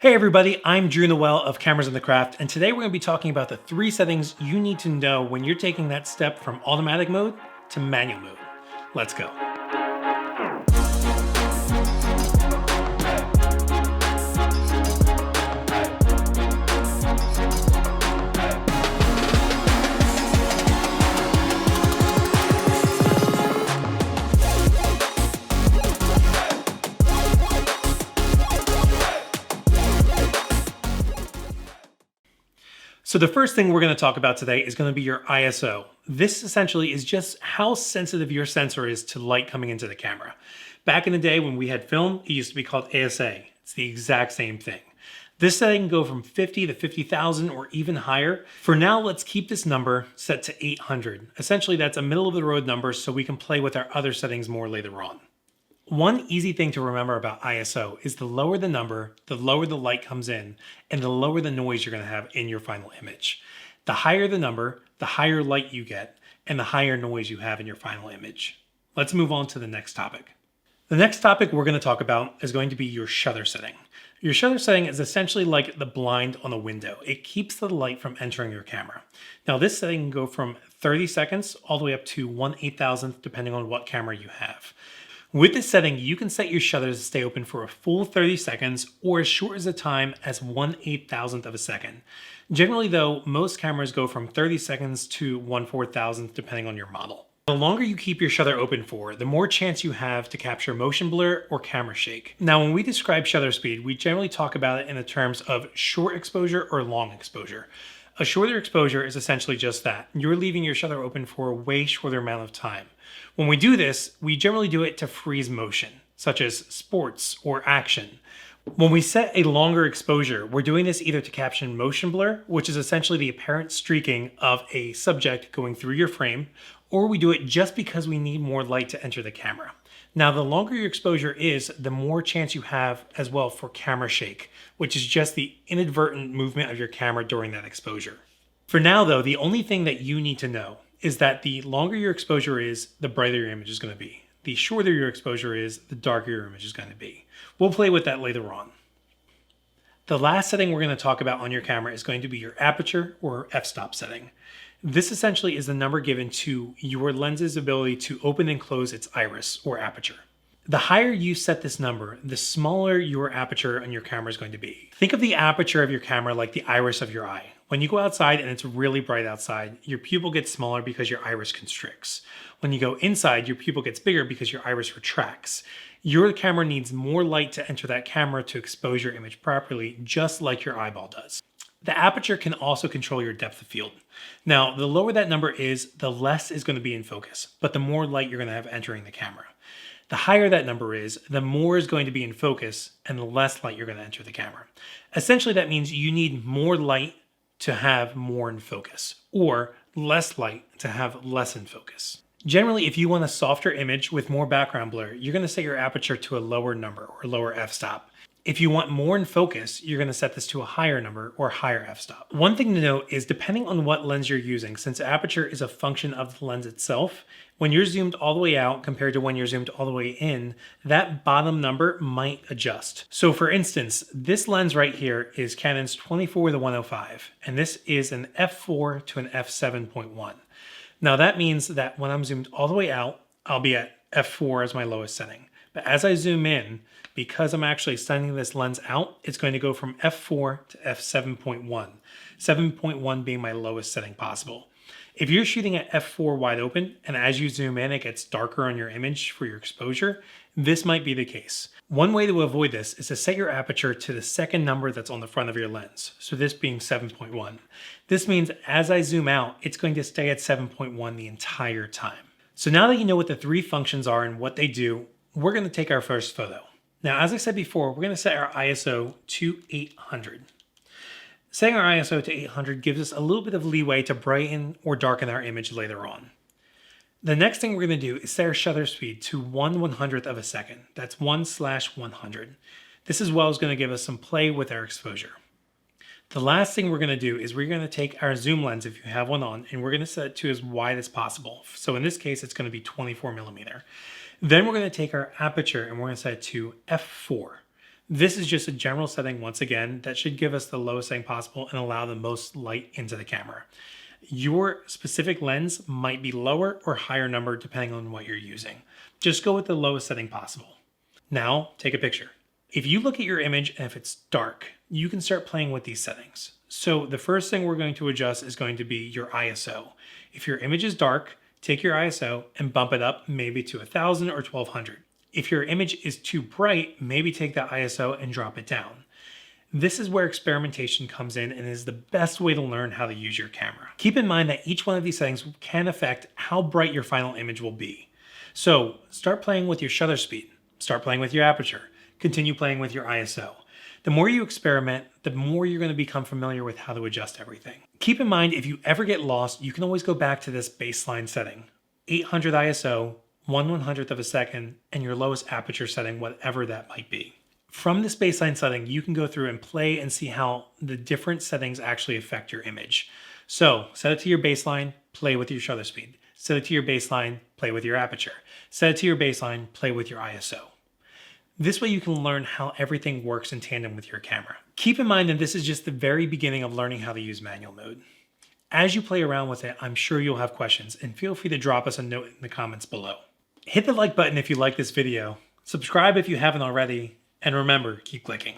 Hey everybody, I'm Drew Noel of Cameras in the Craft, and today we're going to be talking about the 3 settings you need to know when you're taking that step from automatic mode to manual mode. Let's go. So the first thing we're going to talk about today is going to be your ISO. This essentially is just how sensitive your sensor is to light coming into the camera. Back in the day when we had film, it used to be called ASA. It's the exact same thing. This setting can go from 50 to 50,000 or even higher. For now, let's keep this number set to 800. Essentially, that's a middle of the road number so we can play with our other settings more later on. One easy thing to remember about ISO is the lower the number, the lower the light comes in, and the lower the noise you're going to have in your final image. The higher the number, the higher light you get, and the higher noise you have in your final image. Let's move on to the next topic. The next topic we're going to talk about is going to be your shutter setting. Your shutter setting is essentially like the blind on a window. It keeps the light from entering your camera. Now this setting can go from 30 seconds all the way up to 1/8000th depending on what camera you have. With this setting, you can set your shutters to stay open for a full 30 seconds or as short as a time as 1/8000th of a second. Generally though, most cameras go from 30 seconds to 1/4000th depending on your model. The longer you keep your shutter open for, the more chance you have to capture motion blur or camera shake. Now when we describe shutter speed, we generally talk about it in the terms of short exposure or long exposure. A shorter exposure is essentially just that. You're leaving your shutter open for a way shorter amount of time. When we do this, we generally do it to freeze motion, such as sports or action. When we set a longer exposure, we're doing this either to capture motion blur, which is essentially the apparent streaking of a subject going through your frame, or we do it just because we need more light to enter the camera. Now, the longer your exposure is, the more chance you have as well for camera shake, which is just the inadvertent movement of your camera during that exposure. For now though, the only thing that you need to know is that the longer your exposure is, the brighter your image is going to be. The shorter your exposure is, the darker your image is going to be. We'll play with that later on. The last setting we're going to talk about on your camera is going to be your aperture or f-stop setting. This essentially is the number given to your lens's ability to open and close its iris or aperture. The higher you set this number, the smaller your aperture on your camera is going to be. Think of the aperture of your camera like the iris of your eye. When you go outside and it's really bright outside, your pupil gets smaller because your iris constricts. When you go inside, your pupil gets bigger because your iris retracts. Your camera needs more light to enter that camera to expose your image properly, just like your eyeball does. The aperture can also control your depth of field. Now, the lower that number is, the less is going to be in focus, but the more light you're going to have entering the camera. The higher that number is, the more is going to be in focus and the less light you're going to enter the camera. Essentially, that means you need more light to have more in focus, or less light to have less in focus. Generally, if you want a softer image with more background blur, you're going to set your aperture to a lower number or lower f-stop. If you want more in focus, you're going to set this to a higher number or higher f-stop. One thing to note is depending on what lens you're using, since aperture is a function of the lens itself, when you're zoomed all the way out compared to when you're zoomed all the way in, that bottom number might adjust. So for instance, this lens right here is Canon's 24-105, and this is an f4 to an f7.1. Now that means that when I'm zoomed all the way out, I'll be at f4 as my lowest setting. But as I zoom in, because I'm actually sending this lens out, it's going to go from f4 to f7.1, 7.1 being my lowest setting possible. If you're shooting at f4 wide open, and as you zoom in, it gets darker on your image for your exposure, this might be the case. One way to avoid this is to set your aperture to the second number that's on the front of your lens, so this being 7.1. This means as I zoom out, it's going to stay at 7.1 the entire time. So now that you know what the 3 functions are and what they do, we're going to take our first photo. Now, as I said before, we're going to set our ISO to 800. Setting our ISO to 800 gives us a little bit of leeway to brighten or darken our image later on. The next thing we're going to do is set our shutter speed to 1/100th of a second. That's 1/100. This as well is going to give us some play with our exposure. The last thing we're going to do is we're going to take our zoom lens, if you have one on, and we're going to set it to as wide as possible. So in this case, it's going to be 24 millimeter. Then we're going to take our aperture and we're going to set it to f4. This is just a general setting once again that should give us the lowest setting possible and allow the most light into the camera. Your specific lens might be lower or higher number depending on what you're using. Just go with the lowest setting possible. Now, take a picture. If you look at your image and if it's dark, you can start playing with these settings. So the first thing we're going to adjust is going to be your ISO. If your image is dark, take your ISO and bump it up maybe to 1000 or 1200. If your image is too bright, maybe take that ISO and drop it down. This is where experimentation comes in and is the best way to learn how to use your camera. Keep in mind that each one of these settings can affect how bright your final image will be. So start playing with your shutter speed, start playing with your aperture, continue playing with your ISO. The more you experiment, the more you're going to become familiar with how to adjust everything. Keep in mind, if you ever get lost, you can always go back to this baseline setting. 800 ISO, 1/100th of a second, and your lowest aperture setting, whatever that might be. From this baseline setting, you can go through and play and see how the different settings actually affect your image. So set it to your baseline, play with your shutter speed. Set it to your baseline, play with your aperture. Set it to your baseline, play with your ISO. This way you can learn how everything works in tandem with your camera. Keep in mind that this is just the very beginning of learning how to use manual mode. As you play around with it, I'm sure you'll have questions, and feel free to drop us a note in the comments below. Hit the like button if you like this video, subscribe if you haven't already, and remember, keep clicking.